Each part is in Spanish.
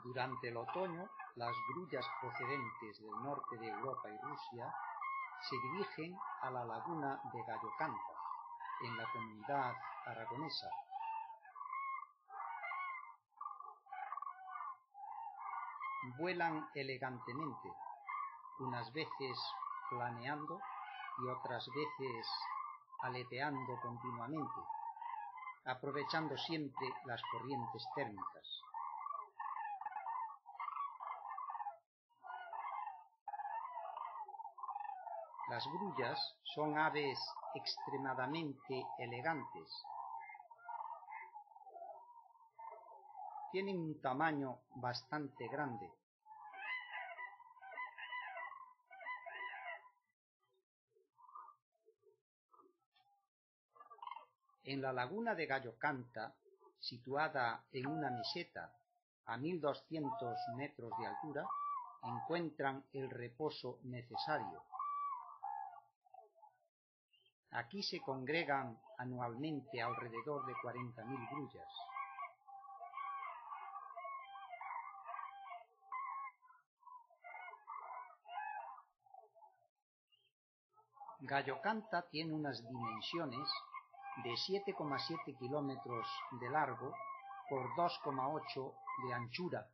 Durante el otoño, las grullas procedentes del norte de Europa y Rusia se dirigen a la laguna de Gallocanta, en la Comunidad Aragonesa. Vuelan elegantemente, unas veces planeando y otras veces aleteando continuamente, aprovechando siempre las corrientes térmicas. Las grullas son aves extremadamente elegantes. Tienen un tamaño bastante grande. En la laguna de Gallocanta, situada en una meseta a 1200 metros de altura, encuentran el reposo necesario. Aquí se congregan anualmente alrededor de 40.000 grullas. Gallocanta tiene unas dimensiones de 7,7 kilómetros de largo por 2,8 de anchura.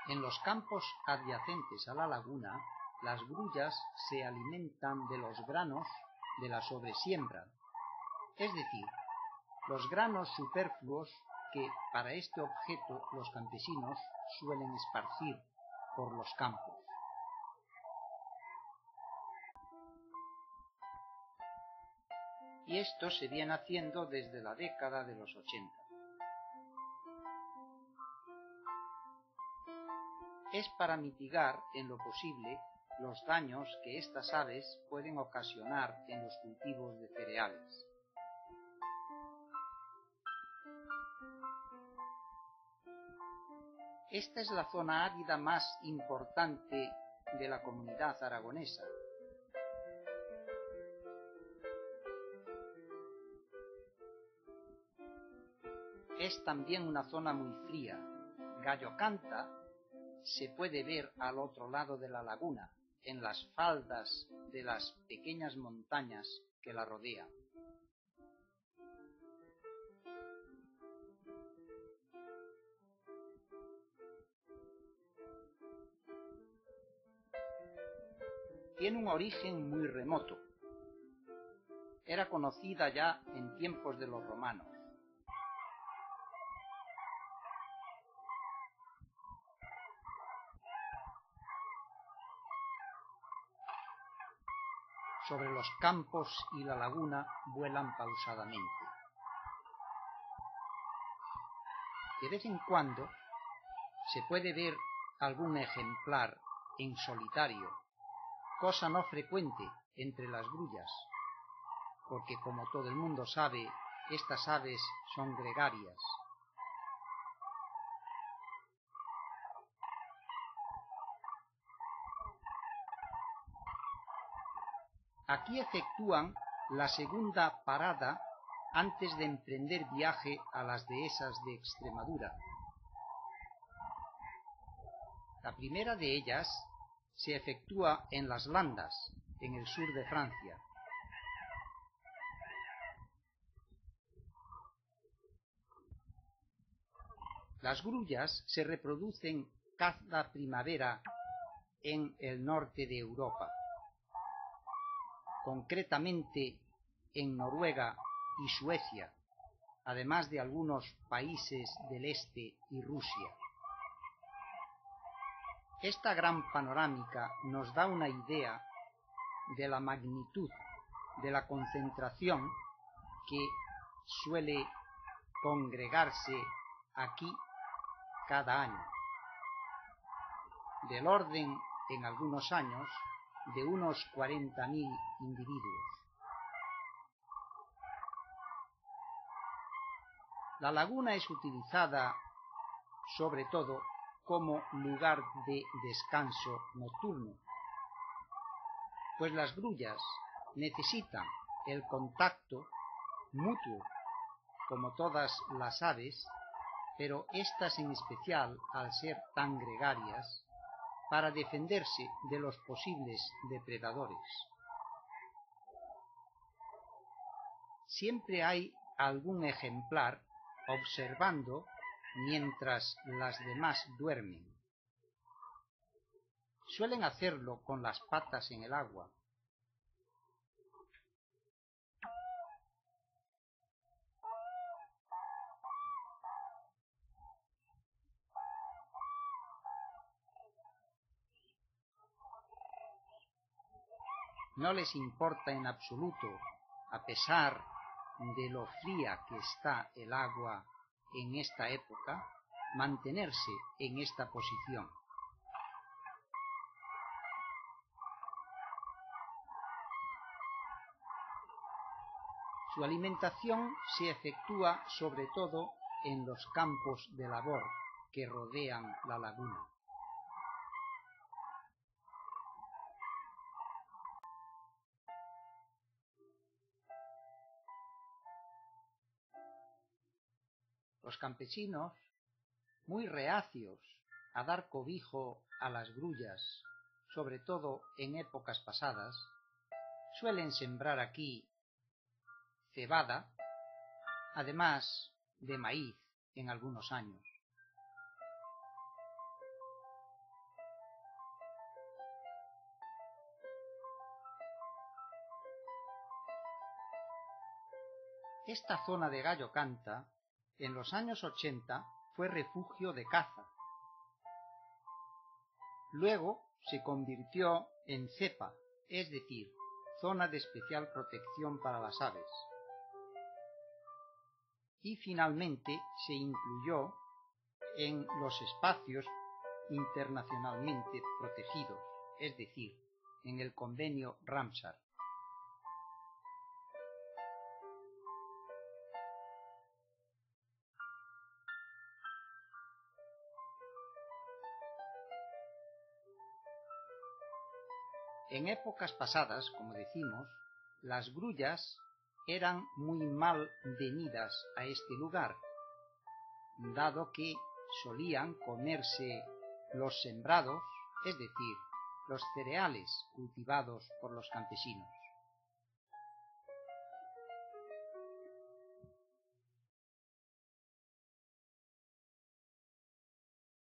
En los campos adyacentes a la laguna, las grullas se alimentan de los granos de la sobresiembra, es decir, los granos superfluos que para este objeto los campesinos suelen esparcir por los campos. Y esto se viene haciendo desde la década de los 80. Es para mitigar en lo posible los daños que estas aves pueden ocasionar en los cultivos de cereales. Esta es la zona árida más importante de la Comunidad Aragonesa. Es también una zona muy fría. Gallocanta se puede ver al otro lado de la laguna, en las faldas de las pequeñas montañas que la rodean. Tiene un origen muy remoto. Era conocida ya en tiempos de los romanos. Sobre los campos y la laguna vuelan pausadamente. De vez en cuando se puede ver algún ejemplar en solitario, cosa no frecuente entre las grullas, porque como todo el mundo sabe, estas aves son gregarias. Aquí efectúan la segunda parada antes de emprender viaje a las dehesas de Extremadura. La primera de ellas se efectúa en las Landas, en el sur de Francia. Las grullas se reproducen cada primavera en el norte de Europa, concretamente en Noruega y Suecia, además de algunos países del este y Rusia. Esta gran panorámica nos da una idea de la magnitud de la concentración que suele congregarse aquí cada año. del orden, en algunos años, de unos 40.000 individuos. La laguna es utilizada sobre todo como lugar de descanso nocturno, pues las grullas necesitan el contacto mutuo, como todas las aves, pero estas en especial, al ser tan gregarias, para defenderse de los posibles depredadores. Siempre hay algún ejemplar observando mientras las demás duermen. Suelen hacerlo con las patas en el agua. No les importa en absoluto, a pesar de lo fría que está el agua en esta época, mantenerse en esta posición. Su alimentación se efectúa sobre todo en los campos de labor que rodean la laguna. Los campesinos, muy reacios a dar cobijo a las grullas, sobre todo en épocas pasadas, suelen sembrar aquí cebada, además de maíz en algunos años. Esta zona de Gallo Canta, en los años 80, fue refugio de caza. Luego se convirtió en cepa, es decir, zona de especial protección para las aves. Y finalmente se incluyó en los espacios internacionalmente protegidos, es decir, en el convenio Ramsar. En épocas pasadas, como decimos, las grullas eran muy mal venidas a este lugar, dado que solían comerse los sembrados, es decir, los cereales cultivados por los campesinos.